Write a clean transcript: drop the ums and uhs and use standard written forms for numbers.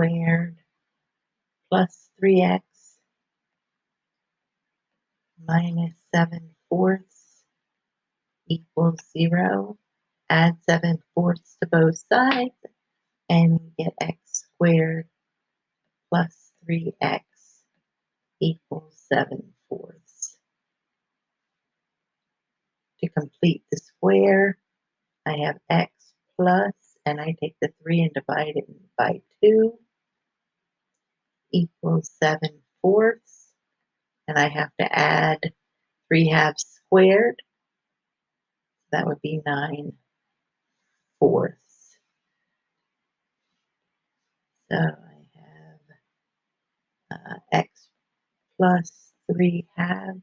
squared plus 3x minus 7/4 equals 0. Add 7/4 to both sides and you get x squared plus 3x equals 7/4. To complete the square, I have x plus, and I take the 3 and divide it by 2, equals 7/4. And I have to add 3/2 squared. That would be 9/4. So I have x plus 3/2